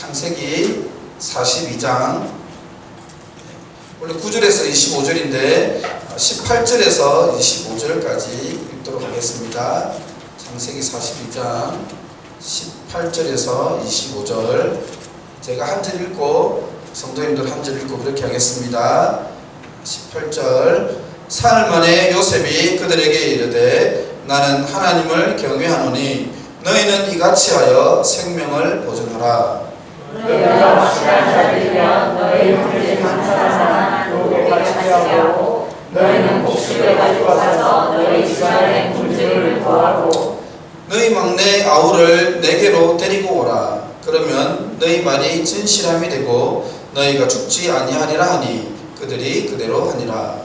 창세기 42장 원래 9절에서 25절인데 18절에서 25절까지 읽도록 하겠습니다. 창세기 42장 18절에서 25절 제가 한 절 읽고 성도님들 한 절 읽고 그렇게 하겠습니다. 18절 사흘 만에 요셉이 그들에게 이르되 나는 하나님을 경외하노니 너희는 이같이 하여 생명을 보존하라. 너희가 확실한 자들이면 너희 형제 강사나 노고 같이 하고 너희는 곡식을 가지고 가서 너희 집안의 문제를 구하고 너희 막내 아우를 내게로 데리고 오라. 그러면 너희 말이 진실함이 되고 너희가 죽지 아니하리라 하니 그들이 그대로 하니라.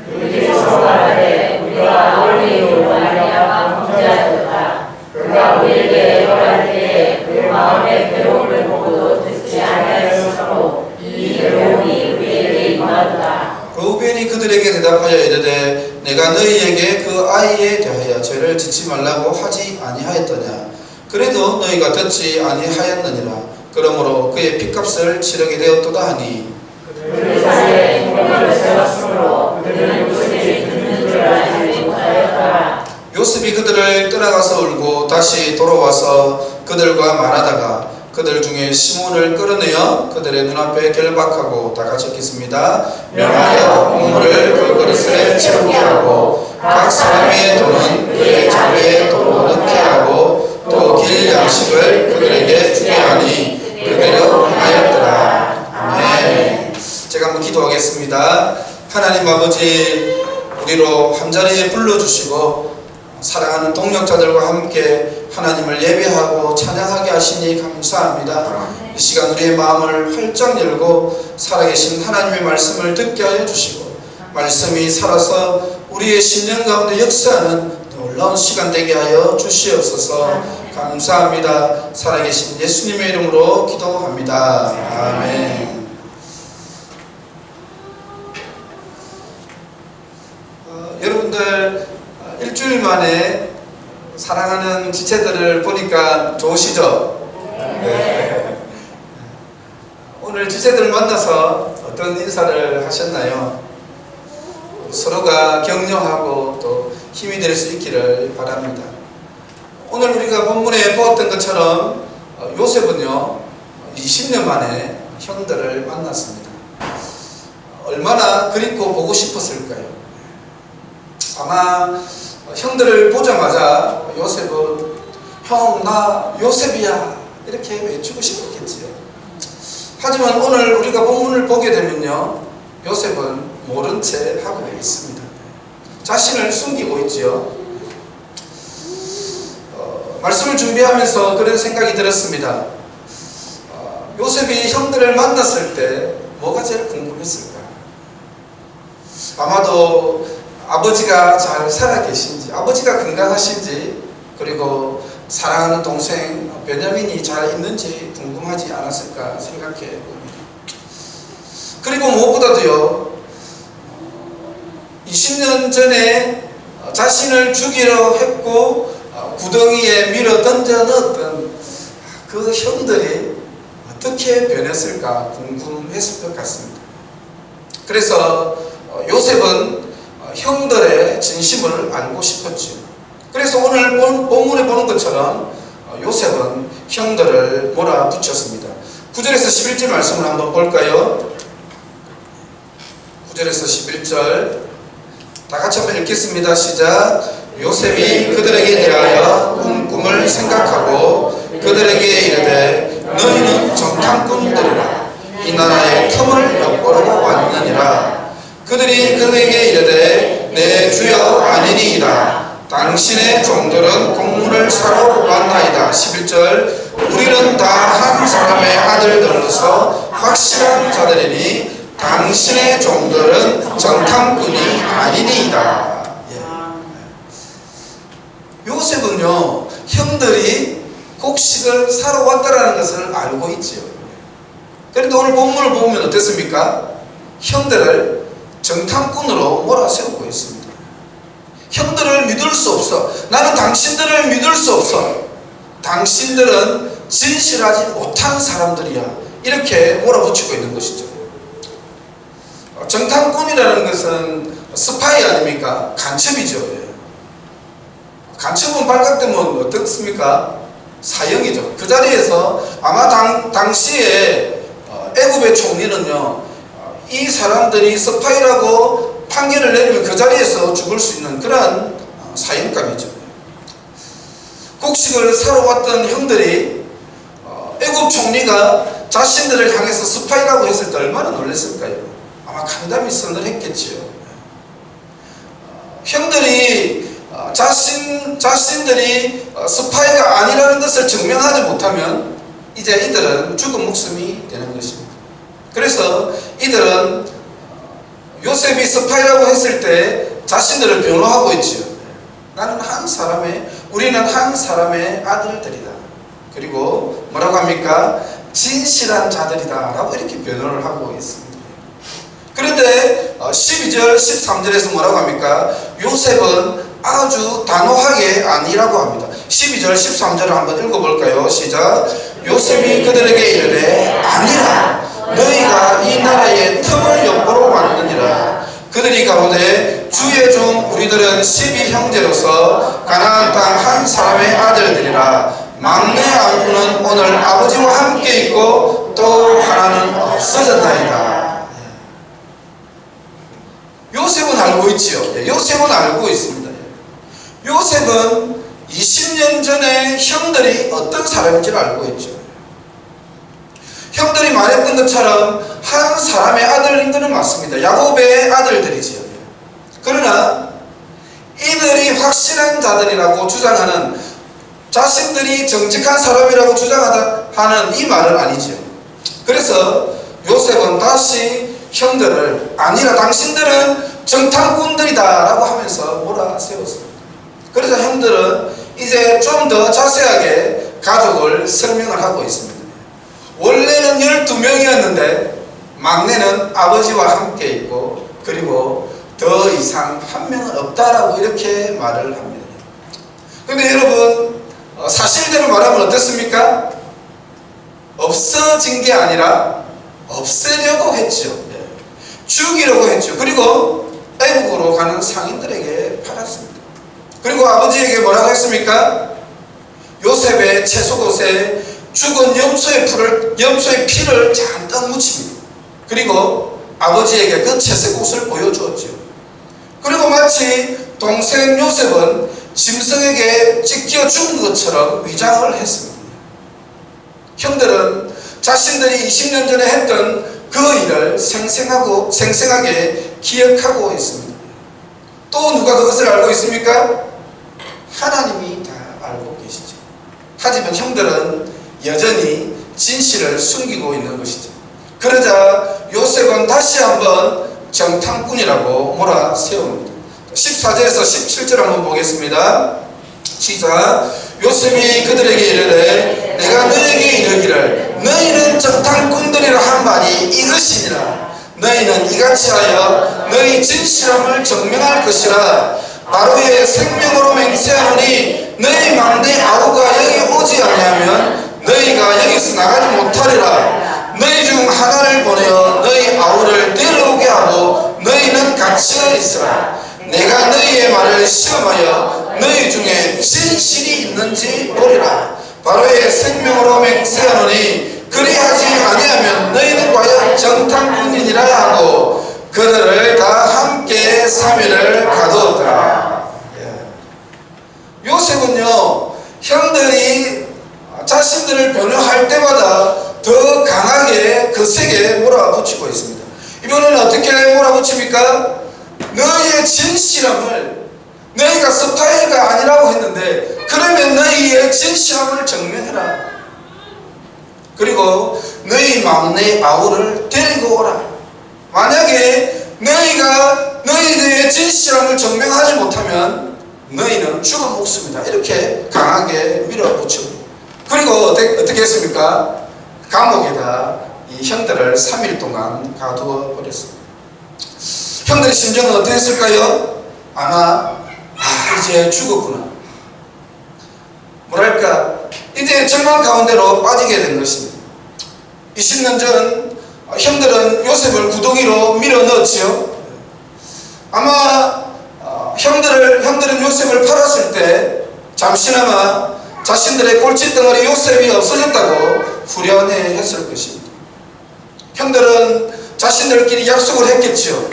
그들이 서로 말하되 우리가 아우를 이루고 말미암아 범죄하였다. 그가 우리에게 애걸할 때에 그 마음의 괴로움을 보고도 듣지 아니하였으므로 이 괴로움이 우리에게 임하였다. 루벤이 그들에게 대답하여 이르되 내가 너희에게 그 아이에 대하여 죄를 짓지 말라고 하지 아니하였더냐. 그래도 너희가 듣지 아니하였느니라. 그러므로 그의 핏값을 치르게 되었도다 하니 그들 사이에 인공을 세웠으므로 그들은 요셉이 듣는 줄 알지 못하였더라. 요셉이 그들을 떠나가서 울고 다시 돌아와서 그들과 말하다가 그들 중에 시몬을 끌어내어 그들의 눈앞에 결박하고 다 같이 읽겠습니다. 명하여 국물을 그 그릇에 채우게 하고 각 사람의 돈은 그의 자루에 도로 넣게 하고 또 길 양식을 그들에게 주게 하니 그대로 행하였더라. 아멘. 제가 한번 기도하겠습니다. 하나님 아버지, 우리로 한자리에 불러주시고 사랑하는 동역자들과 함께 하나님을 예배하고 찬양하게 하시니 감사합니다. 이 시간 우리의 마음을 활짝 열고 살아계신 하나님의 말씀을 듣게 하여 주시고 말씀이 살아서 우리의 신령 가운데 역사하는 놀라운 시간 되게 하여 주시옵소서. 감사합니다. 살아계신 예수님의 이름으로 기도합니다. 아멘. 여러분들 일주일 만에 사랑하는 지체들을 보니까 좋으시죠? 네. 오늘 지체들을 만나서 어떤 인사를 하셨나요? 서로가 격려하고 또 힘이 될 수 있기를 바랍니다. 오늘 우리가 본문에 보았던 것처럼 요셉은요 20년 만에 형들을 만났습니다. 얼마나 그립고 보고 싶었을까요? 아마 형들을 보자마자 요셉은 형 나 요셉이야 이렇게 외치고 싶었겠지요. 하지만 오늘 우리가 본문을 보게 되면요 요셉은 모른 채 하고 있습니다. 자신을 숨기고 있지요. 말씀을 준비하면서 그런 생각이 들었습니다. 요셉이 형들을 만났을 때 뭐가 제일 궁금했을까? 아마도 아버지가 잘 살아계신지, 아버지가 건강하신지, 그리고 사랑하는 동생 베냐민이 잘 있는지 궁금하지 않았을까 생각해 봅니다. 그리고 무엇보다도요 20년 전에 자신을 죽이려 했고 구덩이에 밀어 던져 넣었던 그 형들이 어떻게 변했을까 궁금했을 것 같습니다. 그래서 요셉은 형들의 진심을 알고 싶었죠. 그래서 오늘 본문에 보는 것처럼 요셉은 형들을 몰아붙였습니다. 9절에서 11절 말씀을 한번 볼까요? 9절에서 11절 다 같이 한번 읽겠습니다. 시작. 요셉이 그들에게 대하여 꿈을 생각하고 그들에게 이르되 너희는 정탐꾼들이라 이 나라의 틈을 엿보려고 왔느니라. 그들이 그에게 이르되 내 주여 아니니이다. 당신의 종들은 곡물을 사러 왔나이다. 11절 우리는 다 한 사람의 아들들로서 확실한 자들이니 당신의 종들은 정탐꾼이 아니니이다. 요셉은요 형들이 곡식을 사러 왔다라는 것을 알고 있지요. 그런데 오늘 본문을 보면 어땠습니까? 형들을 정탐꾼으로 몰아세우고 있습니다. 형들을 믿을 수 없어. 나는 당신들을 믿을 수 없어. 당신들은 진실하지 못한 사람들이야, 이렇게 몰아붙이고 있는 것이죠. 정탐꾼이라는 것은 스파이 아닙니까? 간첩이죠. 간첩은 발각되면 어떻습니까? 사형이죠. 그 자리에서 아마 당시에 애굽의 총리는요, 이 사람들이 스파이라고 판결을 내리면 그 자리에서 죽을 수 있는 그런 사형감이죠. 곡식을 사러 왔던 형들이 애굽 총리가 자신들을 향해서 스파이라고 했을 때 얼마나 놀랐을까요? 아마 간담이 서늘했겠지요. 형들이 자신들이 스파이가 아니라는 것을 증명하지 못하면 이제 이들은 죽은 목숨이 되는 것입니다. 그래서 이들은 요셉이 스파이라고 했을 때 자신들을 변호하고 있지요. 우리는 한 사람의 아들들이다. 그리고 뭐라고 합니까? 진실한 자들이다 라고 이렇게 변호를 하고 있습니다. 그런데 12절 13절에서 뭐라고 합니까? 요셉은 아주 단호하게 아니라고 합니다. 12절 13절을 한번 읽어볼까요? 시작. 요셉이 그들에게 이르되 아니라 너희가 이 나라의 틈을 엿보러 왔느니라. 그들이 가로되 주의 종 우리들은 12형제로서 가나안 땅 한 사람의 아들들이라. 막내 안구는 오늘 아버지와 함께 있고 또 하나는 없어졌나이다. 요셉은 알고 있지요. 요셉은 알고 있습니다. 요셉은 20년 전에 형들이 어떤 사람인지를 알고 있죠. 형들이 말했던 것처럼 한 사람의 아들인 것은 맞습니다. 야곱의 아들들이지요. 그러나 이들이 확실한 자들이라고 주장하는, 자신들이 정직한 사람이라고 주장하는 이 말은 아니지요. 그래서 요셉은 다시 형들을 아니라 당신들은 정탐꾼들이다 라고 하면서 몰아세웠습니다. 그래서 형들은 이제 좀 더 자세하게 가족을 설명을 하고 있습니다. 원래는 12명이었는데 막내는 아버지와 함께 있고 그리고 더 이상 한 명은 없다라고 이렇게 말을 합니다. 그런데 여러분, 사실대로 말하면 어떻습니까? 없어진 게 아니라 없애려고 했죠. 죽이려고 했죠. 그리고 애국으로 가는 상인들에게 팔았습니다. 그리고 아버지에게 뭐라고 했습니까? 요셉의 채소옷에 죽은 염소의 피를 잔뜩 묻힙니다. 그리고 아버지에게 그 채색옷을 보여주었죠. 그리고 마치 동생 요셉은 짐승에게 찢겨 죽은 것처럼 위장을 했습니다. 형들은 자신들이 20년 전에 했던 그 일을 생생하게 기억하고 있습니다. 또 누가 그것을 알고 있습니까? 하나님이 다 알고 계시죠. 하지만 형들은 여전히 진실을 숨기고 있는 것이죠. 그러자 요셉은 다시 한번 정탐꾼이라고 몰아세웁니다. 14절에서 17절 한번 보겠습니다. 시작. 요셉이 그들에게 이르되 내가 너에게 이르기를 너희는 정탐꾼들이라 한 말이 이것이니라. 너희는 이같이 하여 너희 진실함을 증명할 것이라. 바로의 생명으로 맹세하노니 너희 막내 아우가 여기 오지 아니하면 너희가 여기서 나가지 못하리라. 너희 중 하나를 보내어 너희 아우를 데려오게 하고 너희는 같이 있으라. 내가 너희의 말을 시험하여 너희 중에 진실이 있는지 보리라. 바로의 생명으로 맹세하노니 그리하지 아니하면 너희는 과연 정탐꾼이니라 하고 그들을 다 함께 3일을 가두었더라. 요셉은요, 형들이 자신들을 변호할 때마다 더 강하게 거세게 몰아붙이고 있습니다. 이번에는 어떻게 몰아붙입니까? 너희의 진실함을, 너희가 스파이가 아니라고 했는데 그러면 너희의 진실함을 증명해라. 그리고 너희 막내 아우를 데리고 오라. 만약에 너희가 너희들의 진실함을 증명하지 못하면 너희는 죽은 목숨이다. 이렇게 강하게 밀어붙이고, 그리고 어떻게 했습니까? 감옥에다 이 형들을 3일 동안 가두어 버렸습니다. 형들의 심정은 어땠을까요? 아마 이제 죽었구나, 뭐랄까 이제 절망 가운데로 빠지게 된 것입니다. 20년 전 형들은 요셉을 구덩이로 밀어 넣었지요. 아마 형들은 요셉을 팔았을 때 잠시나마 자신들의 골칫덩어리 요셉이 없어졌다고 후련해 했을 것입니다. 형들은 자신들끼리 약속을 했겠지요.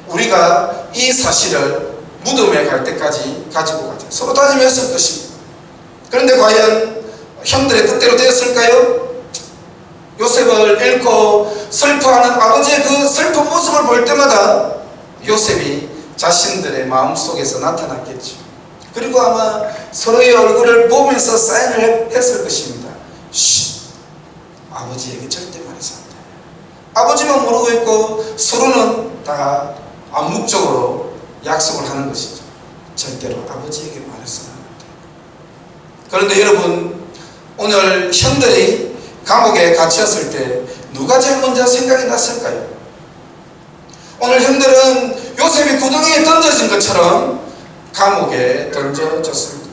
우리가 이 사실을 무덤에 갈 때까지 가지고 가자. 서로 다짐했을 것입니다. 그런데 과연 형들의 뜻대로 되었을까요? 요셉을 잃고 슬퍼하는 아버지의 그 슬픈 모습을 볼 때마다 요셉이 자신들의 마음속에서 나타났겠죠. 그리고 아마 서로의 얼굴을 보면서 사인을 했을 것입니다. 쉿, 아버지에게 절대 말해서 안 돼. 아버지만 모르고 있고 서로는 다 암묵적으로 약속을 하는 것이죠. 절대로 아버지에게 말해서는 안 돼. 그런데 여러분, 오늘 형들이 감옥에 갇혔을 때 누가 제일 먼저 생각이 났을까요? 오늘 형들은 요셉이 구덩이에 던져진 것처럼 감옥에 던져졌습니다.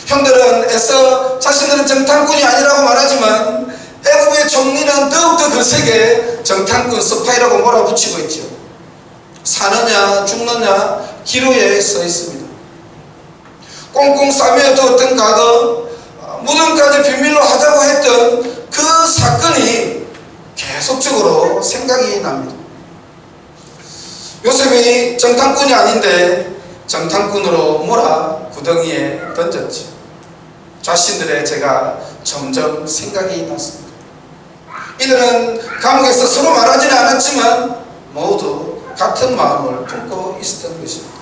형들은 애써 자신들은 정탐꾼이 아니라고 말하지만 애국의 총리는 더욱더 거세게 정탐꾼 스파이라고 몰아붙이고 있죠. 사느냐 죽느냐 기로에 서 있습니다. 꽁꽁 싸매어 두었던 과거, 무덤까지 비밀로 하자고 했던 그 사건이 계속적으로 생각이 납니다. 요셉이 정탐꾼이 아닌데 정탐꾼으로 몰아 구덩이에 던졌죠. 자신들의 죄가 점점 생각이 났습니다. 이들은 감옥에서 서로 말하지는 않았지만 모두 같은 마음을 품고 있었던 것입니다.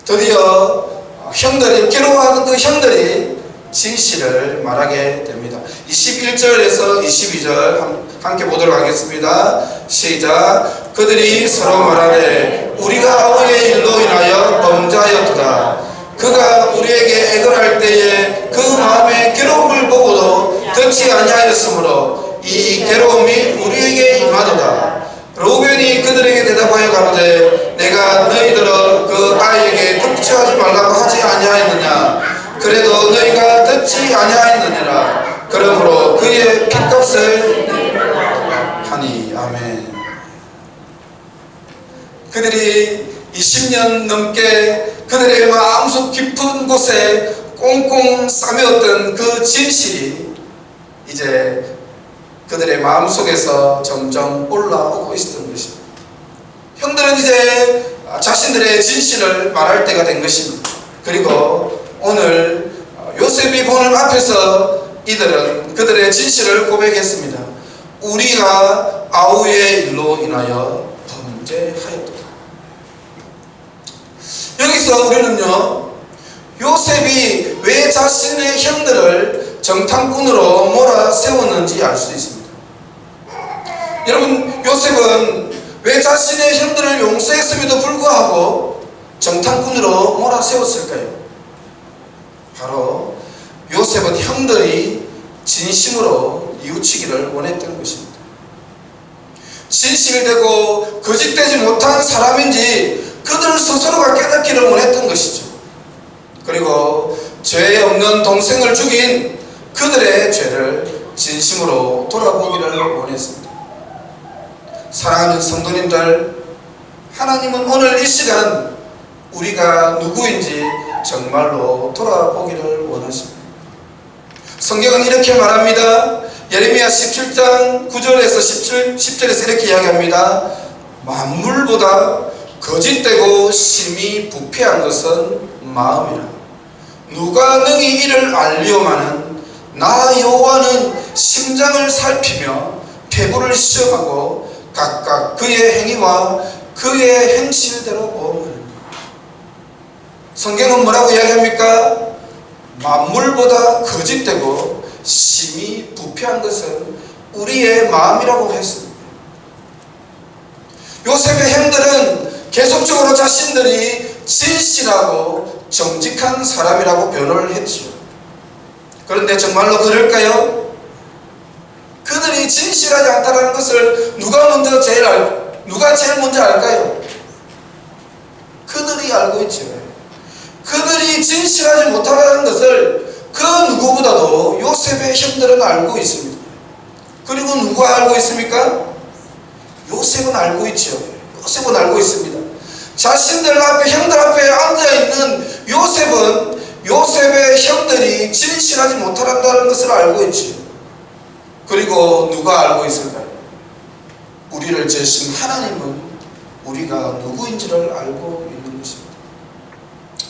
드디어 형들이 괴로워하던 그 형들이 진실을 말하게 됩니다. 21절에서 22절 함께 보도록 하겠습니다. 시작. 그들이 서로 말하되 우리가 아우의 일로 인하여 범죄하였도다. 그가 우리에게 애걸할 때에 그 마음의 괴로움을 보고도 듣지 아니하였으므로 이 괴로움이 우리에게 임하도다. 로벤이 그들에게 대답하여 가로되 내가 너희들을 그 아이에게 독취하지 말라고 하지 아니하였느냐. 그래도 너희가 듣지 아니하였느니라. 그러므로 그의 핏값을 하니. 아멘. 그들이 20년 넘게 그들의 마음속 깊은 곳에 꽁꽁 싸매었던 그 진실이 이제 그들의 마음속에서 점점 올라오고 있었던 것입니다. 형들은 이제 자신들의 진실을 말할 때가 된 것입니다. 그리고 오늘 요셉이 보는 앞에서 이들은 그들의 진실을 고백했습니다. 우리가 아우의 일로 인하여 범죄하였도다. 여기서 우리는요, 요셉이 왜 자신의 형들을 정탐꾼으로 몰아세웠는지 알 수 있습니다. 여러분, 요셉은 왜 자신의 형들을 용서했음에도 불구하고 정탐꾼으로 몰아세웠을까요? 바로 요셉은 형들이 진심으로 뉘우치기를 원했던 것입니다. 진실되고 거짓되지 못한 사람인지 그들 스스로가 깨닫기를 원했던 것이죠. 그리고 죄 없는 동생을 죽인 그들의 죄를 진심으로 돌아보기를 원했습니다. 사랑하는 성도님들, 하나님은 오늘 이 시간 우리가 누구인지 정말로 돌아보기를 원하십니다. 성경은 이렇게 말합니다. 예레미야 17장 9절에서 10절에서 이렇게 이야기합니다. 만물보다 거짓되고 심히 부패한 것은 마음이라. 누가 능히 이를 알리오마는 나 여호와는 심장을 살피며 폐부를 시험하고 각각 그의 행위와 그의 행실대로 보험하느니라. 성경은 뭐라고 이야기합니까? 만물보다 거짓되고 심히 부패한 것은 우리의 마음이라고 했습니다. 요셉의 형들은 계속적으로 자신들이 진실하고 정직한 사람이라고 변호를 했지요. 그런데 정말로 그럴까요? 그들이 진실하지 않다는 것을 누가 제일 먼저 알까요? 그들이 알고 있죠. 그들이 진실하지 못하다는 것을 그 누구보다도 요셉의 형들은 알고 있습니다. 그리고 누가 알고 있습니까? 요셉은 알고 있죠. 요셉은 알고 있습니다. 자신들 앞에, 형들 앞에 앉아있는 요셉은 요셉의 형들이 진실하지 못한다는 것을 알고 있죠. 그리고 누가 알고 있을까요? 우리를 지으신 하나님은 우리가 누구인지를 알고 있는 것입니다.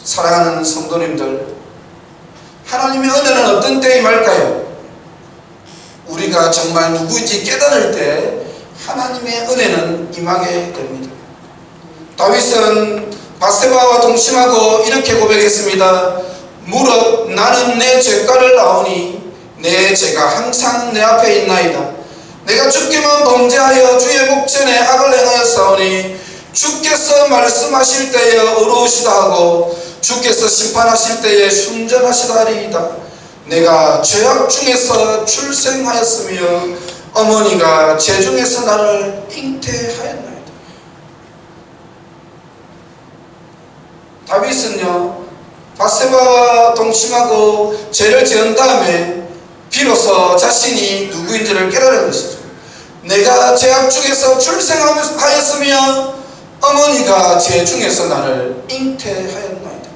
사랑하는 성도님들, 하나님의 은혜는 어떤 때에 임할까요? 우리가 정말 누구인지 깨달을 때 하나님의 은혜는 임하게 됩니다. 다윗은 밧세바와 동침하고 이렇게 고백했습니다. 무릇 나는 내 죄가를 나오니 내 죄가 항상 내 앞에 있나이다. 내가 주께만 범죄하여 주의 목전에 악을 행하였사오니 주께서 말씀하실 때에 어루우시다 하고 주께서 심판하실 때에 순전하시다리이다. 내가 죄악 중에서 출생하였으며 어머니가 죄 중에서 나를 잉태하였나이다. 다윗은요, 밧세바와 동침하고 죄를 지은 다음에 비로소 자신이 누구인지를 깨달은 것이죠. 내가 죄악 중에서 출생하였으며 어머니가 죄 중에서 나를 잉태하였나이다.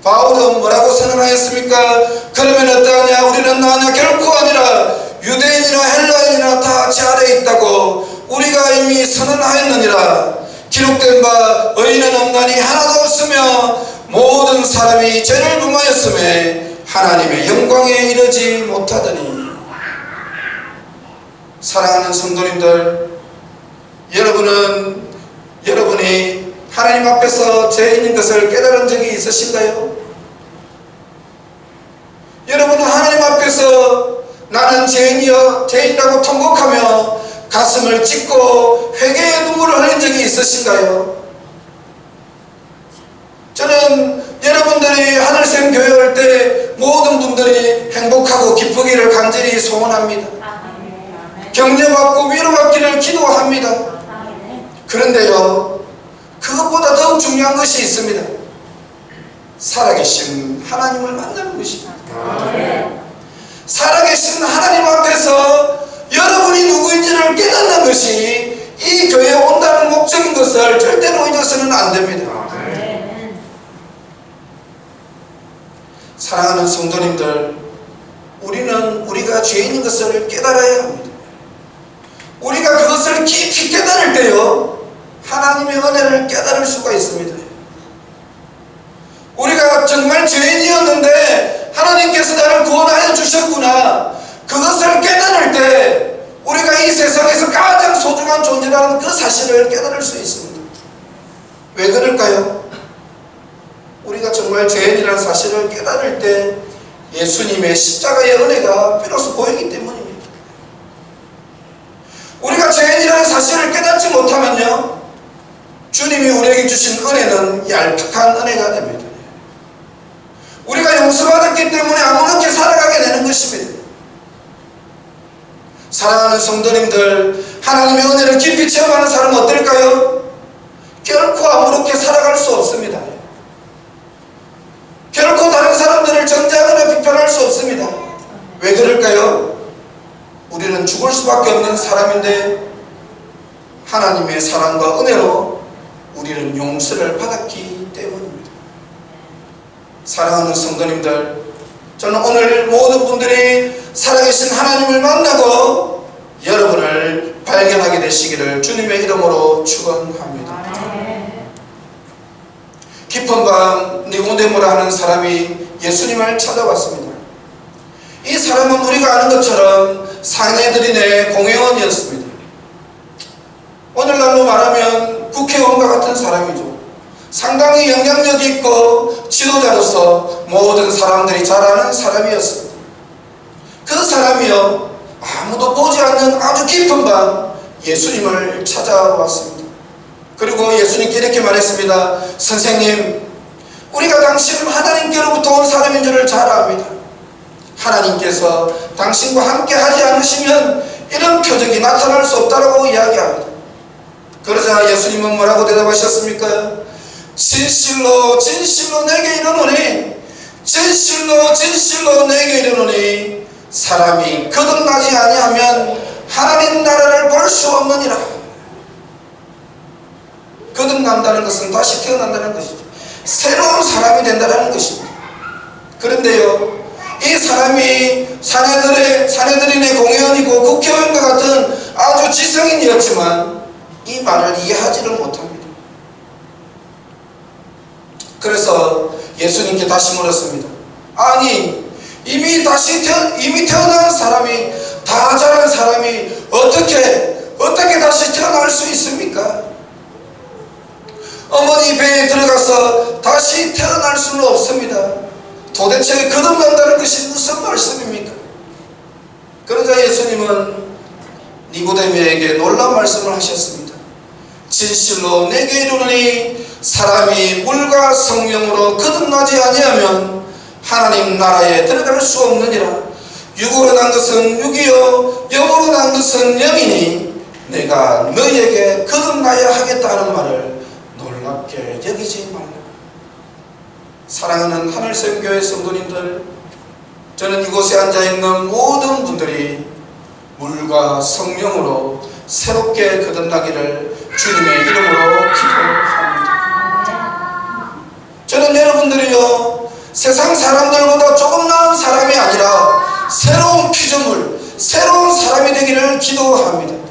바울은 뭐라고 선언하였습니까? 그러면 어떠하냐? 우리는 나냐? 결코 아니라 유대인이나 헬라인이나 다 죄 아래에 있다고 우리가 이미 선언하였느니라. 기록된 바 의인은 없나니 하나도 없으며 모든 사람이 죄를 범하였음에 하나님의 영광에 이르지 못하더니. 사랑하는 성도님들, 여러분이 하나님 앞에서 죄인인 것을 깨달은 적이 있으신가요? 여러분은 하나님 앞에서 나는 죄인이라고 통곡하며 가슴을 찢고 회개의 눈물을 흘린 적이 있으신가요? 저는 여러분들이 하늘샘 교회 올 때 모든 분들이 행복하고 기쁘기를 간절히 소원합니다. 격려받고 위로받기를 기도합니다. 그런데요, 그것보다 더욱 중요한 것이 있습니다. 살아계신 하나님을 만나는 것입니다. 살아계신 하나님 앞에서 여러분이 누구인지를 깨닫는 것이 이 교회에 온다는 목적인 것을 절대로 잊어서는 안 됩니다. 사랑하는 성도님들, 우리는 우리가 죄인인 것을 깨달아야 합니다. 우리가 그것을 깊이 깨달을 때요, 하나님의 은혜를 깨달을 수가 있습니다. 우리가 정말 죄인이었는데 하나님께서 나를 구원하여 주셨구나, 그것을 깨달을 때 우리가 이 세상에서 가장 소중한 존재라는 그 사실을 깨달을 수 있습니다. 왜 그럴까요? 우리가 정말 죄인이라는 사실을 깨달을 때 예수님의 십자가의 은혜가 비로소 보이기 때문입니다. 우리가 죄인이라는 사실을 깨닫지 못하면요, 주님이 우리에게 주신 은혜는 얄팍한 은혜가 됩니다. 우리가 용서받았기 때문에 아무렇게 살아가게 되는 것입니다. 사랑하는 성도님들, 하나님의 은혜를 깊이 체험하는 사람은 어떨까요? 결코 아무렇게 살아갈 수 없습니다. 결코 다른 사람들을 정죄하거나 비판할 수 없습니다. 왜 그럴까요? 우리는 죽을 수밖에 없는 사람인데 하나님의 사랑과 은혜로 우리는 용서를 받았기 때문입니다. 사랑하는 성도님들, 저는 오늘 모든 분들이 살아계신 하나님을 만나고 여러분을 발견하게 되시기를 주님의 이름으로 축원합니다. 깊은 밤 니고데모라 하는 사람이 예수님을 찾아왔습니다. 이 사람은 우리가 아는 것처럼 상헤드린의 공회원이었습니다. 오늘날로 말하면 국회의원과 같은 사람이죠. 상당히 영향력이 있고 지도자로서 모든 사람들이 잘 아는 사람이었습니다. 그 사람이요, 아무도 보지 않는 아주 깊은 밤 예수님을 찾아왔습니다. 그리고 예수님께 이렇게 말했습니다. 선생님, 우리가 당신은 하나님께로부터 온 사람인 줄을 잘 압니다. 하나님께서 당신과 함께 하지 않으시면 이런 표적이 나타날 수 없다고 이야기합니다. 그러자 예수님은 뭐라고 대답하셨습니까? 진실로 진실로 내게 이르노니 진실로 진실로 내게 이르노니 사람이 거듭나지 아니하면 하나님 나라를 볼 수 없느니라. 거듭난다는 것은 다시 태어난다는 것이죠. 새로운 사람이 된다는 것입니다. 그런데요, 이 사람이 사내들인의 공회원이고 국회의원과 같은 아주 지성인이었지만 이 말을 이해하지를 못합니다. 그래서 예수님께 다시 물었습니다. 아니, 이미 태어난 사람이, 다 자란 사람이 어떻게 다시 태어날 수 있습니까? 어머니 배에 들어가서 다시 태어날 수는 없습니다. 도대체 거듭난다는 것이 무슨 말씀입니까? 그러자 예수님은 니고데모에게 놀라운 말씀을 하셨습니다. 진실로 내게 이르노니 사람이 물과 성령으로 거듭나지 아니하면 하나님 나라에 들어갈 수 없느니라. 육으로 난 것은 육이요 영으로 난 것은 영이니 내가 너희에게 거듭나야 하겠다는 말을 놀랍게 여기지 말라. 사랑하는 하늘샘교회 성도님들, 저는 이곳에 앉아있는 모든 분들이 물과 성령으로 새롭게 거듭나기를 주님의 이름으로 기도합니다. 저는 여러분들이요, 세상 사람들보다 조금 나은 사람이 아니라 새로운 피조물, 새로운 사람이 되기를 기도합니다.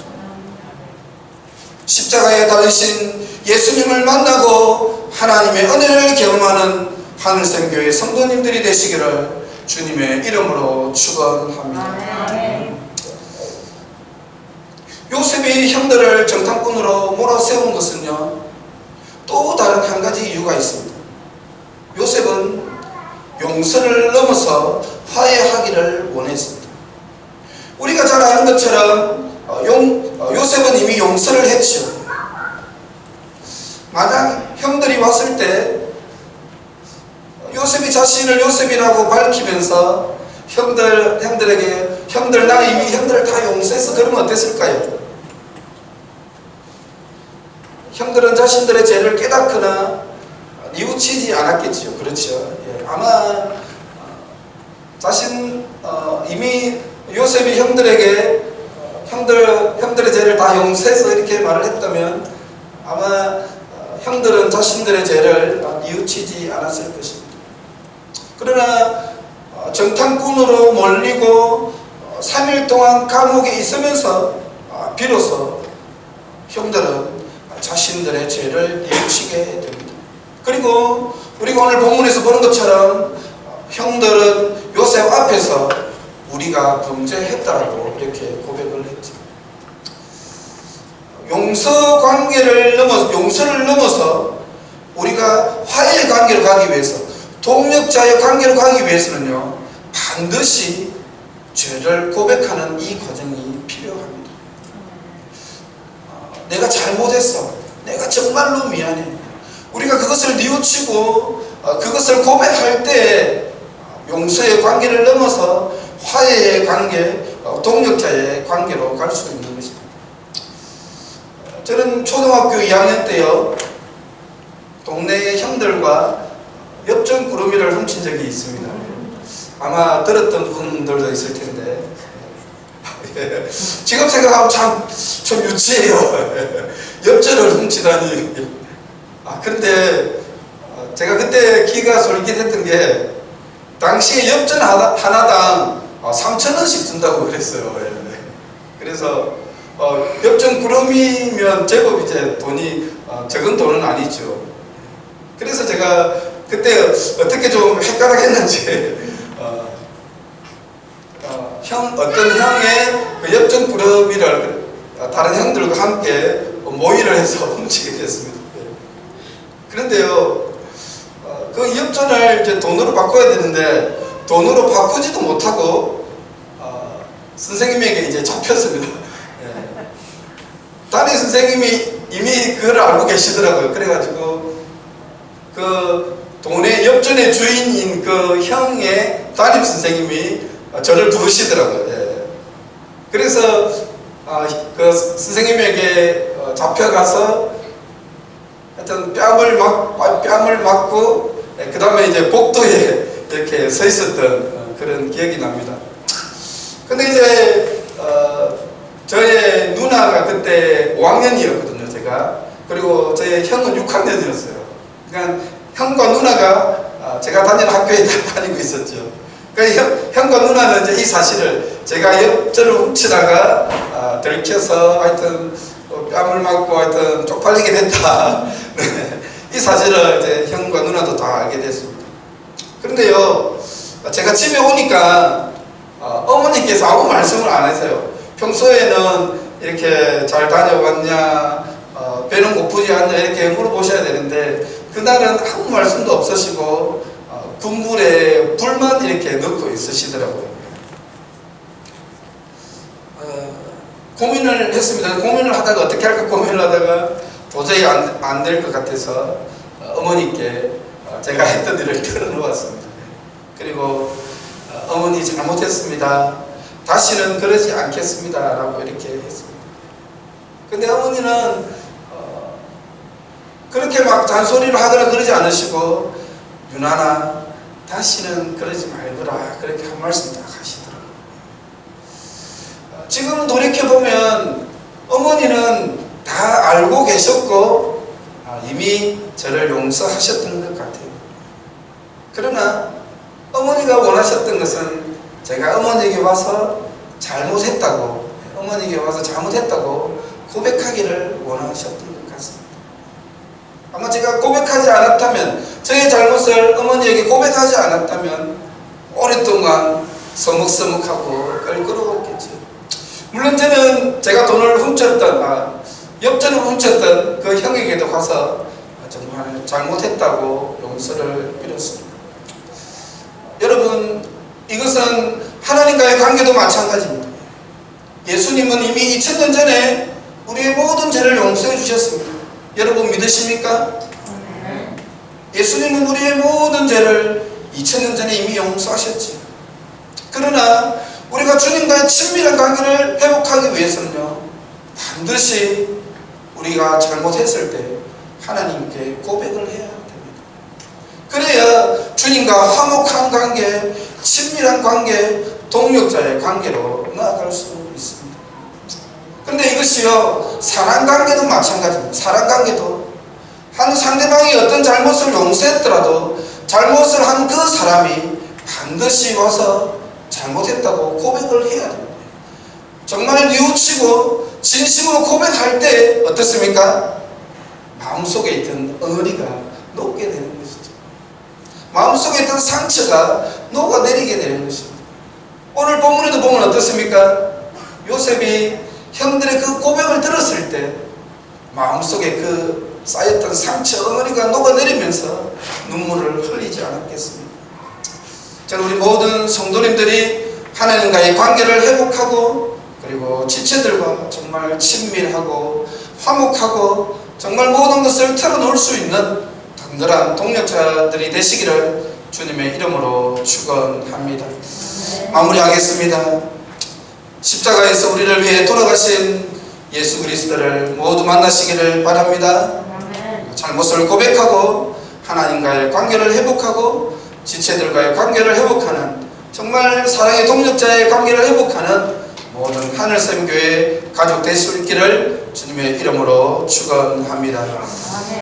십자가에 달리신 예수님을 만나고 하나님의 은혜를 경험하는 하늘샘교회 성도님들이 되시기를 주님의 이름으로 축원합니다. 요셉이 형들을 정탐꾼으로 몰아세운 것은요, 또 다른 한 가지 이유가 있습니다. 요셉은 용서를 넘어서 화해하기를 원했습니다. 우리가 잘 아는 것처럼 요셉은 이미 용서를 했죠. 만약 형들이 왔을 때 요셉이 자신을 요셉이라고 밝히면서 형들에게 형들 나 이미 형들을 다 용서해서 그러면 어땠을까요? 형들은 자신들의 죄를 깨닫거나 뉘우치지 않았겠지요. 그렇죠. 예, 아마 이미 요셉이 형들에게 형들의 죄를 다 용서해서 이렇게 말을 했다면 아마 형들은 자신들의 죄를 뉘우치지 않았을 것입니다. 그러나 정탐꾼으로 몰리고 3일 동안 감옥에 있으면서 비로소 형들은 자신들의 죄를 뉘우치게 됩니다. 그리고 우리가 오늘 본문에서 보는 것처럼 형들은 요셉 앞에서 우리가 범죄했다라고 이렇게 고백을 했죠. 용서를 넘어서 우리가 화해의 관계로 가기 위해서, 동력자의 관계로 가기 위해서는요, 반드시 죄를 고백하는 이 과정이 필요합니다. 내가 잘못했어, 내가 정말로 미안해, 우리가 그것을 뉘우치고 그것을 고백할 때 용서의 관계를 넘어서 화해의 관계, 동력자의 관계로 갈 수 있는 것입니다. 저는 초등학교 2학년 때요, 동네 형들과 엽전 구름이를 훔친 적이 있습니다. 아마 들었던 분들도 있을 텐데 지금 생각하면 좀 유치해요. 엽전을 훔치다니. 그런데 제가 그때 기가 솔깃했던 게 당시에 엽전 하나당 3,000원씩 준다고 그랬어요. 그래서 엽전 구름이면 제법 이제 돈이 적은 돈은 아니죠. 그래서 제가 그때 어떻게 좀 헷갈하겠는지 어떤 형의 그 엽전 구름이를 다른 형들과 함께 모의를 해서 훔치게 됐습니다. 그런데요, 그 엽전을 이제 돈으로 바꿔야 되는데 돈으로 바꾸지도 못하고 선생님에게 이제 잡혔습니다. 담임 선생님이 이미 그걸 알고 계시더라고요. 그래가지고 그 돈의 엽전의 주인인 그 형의 담임 선생님이 저를 부르시더라고요. 그래서 그 선생님에게 잡혀가서 하여튼 뺨을 맞고 그 다음에 이제 복도에 이렇게 서 있었던 그런 기억이 납니다. 근데 이제 저의 누나가 그때 5학년이었거든요, 제가. 그리고 저의 형은 6학년이었어요. 그러니까 형과 누나가 제가 다니는 학교에 다니고 있었죠. 그러니까 형과 누나는 이제 이 사실을 제가 옆절을 훔치다가 들켜서 하여튼 뺨을 맞고 하여튼 쪽팔리게 됐다. 네. 이 사실을 이제 형과 누나도 다 알게 됐습니다. 그런데요, 제가 집에 오니까 어머니께서 아무 말씀을 안 하세요. 평소에는 이렇게 잘 다녀왔냐, 배는 고프지 않냐 이렇게 물어보셔야 되는데 그날은 아무 말씀도 없으시고 국물에 불만 이렇게 넣고 있으시더라고요. 고민을 했습니다. 고민을 하다가 어떻게 할까 고민을 하다가 도저히 안 될 것 같아서 어머니께 제가 했던 일을 털어놓았습니다. 그리고 어머니 잘못했습니다. 다시는 그러지 않겠습니다. 라고 이렇게 했습니다. 근데 어머니는 그렇게 막 잔소리를 하거나 그러지 않으시고 유나나 다시는 그러지 말거라 그렇게 한 말씀 딱 하시더라고요. 지금 돌이켜보면 어머니는 다 알고 계셨고 이미 저를 용서하셨던 것 같아요. 그러나 어머니가 원하셨던 것은 제가 어머니에게 와서 잘못했다고 고백하기를 원하셨던 것 같습니다. 아마 제가 고백하지 않았다면 저의 잘못을 어머니에게 고백하지 않았다면 오랫동안 서먹서먹하고 껄끄러웠겠죠. 물론 저는 제가 돈을 훔쳤던 엽전을 훔쳤던 그 형에게도 가서 정말 잘못했다고 용서를 빌었습니다. 여러분, 이것은 하나님과의 관계도 마찬가지입니다. 예수님은 이미 2000년 전에 우리의 모든 죄를 용서해 주셨습니다. 여러분 믿으십니까? 예수님은 우리의 모든 죄를 2000년 전에 이미 용서하셨지. 그러나 우리가 주님과의 친밀한 관계를 회복하기 위해서는요, 반드시 우리가 잘못했을 때 하나님께 고백을 해야 됩니다. 그래야 주님과 화목한 관계, 친밀한 관계, 동력자의 관계로 나아갈 수 있습니다. 그런데 이것이요, 사랑관계도 마찬가지입니다. 사랑관계도 한 상대방이 어떤 잘못을 용서했더라도 잘못을 한 그 사람이 반드시 와서 잘못했다고 고백을 해야 됩니다. 정말 뉘우치고 진심으로 고백할 때 어떻습니까? 마음속에 있던 어리가 녹게 되는 것이죠. 마음속에 있던 상처가 녹아내리게 되는 것입니다. 오늘 본문에도 보면 어떻습니까? 요셉이 형들의 그 고백을 들었을 때 마음속에 그 쌓였던 상처 엉어리가 녹아내리면서 눈물을 흘리지 않았겠습니까? 저는 우리 모든 성도님들이 하나님과의 관계를 회복하고 그리고 지체들과 정말 친밀하고 화목하고 정말 모든 것을 털어놓을 수 있는 든든한 동력자들이 되시기를 주님의 이름으로 축원합니다. 마무리하겠습니다. 십자가에서 우리를 위해 돌아가신 예수 그리스도를 모두 만나시기를 바랍니다. 잘못을 고백하고 하나님과의 관계를 회복하고 지체들과의 관계를 회복하는 정말 사랑의 동력자의 관계를 회복하는 모든 하늘샘교회 가족 되실 길을 주님의 이름으로 축원합니다.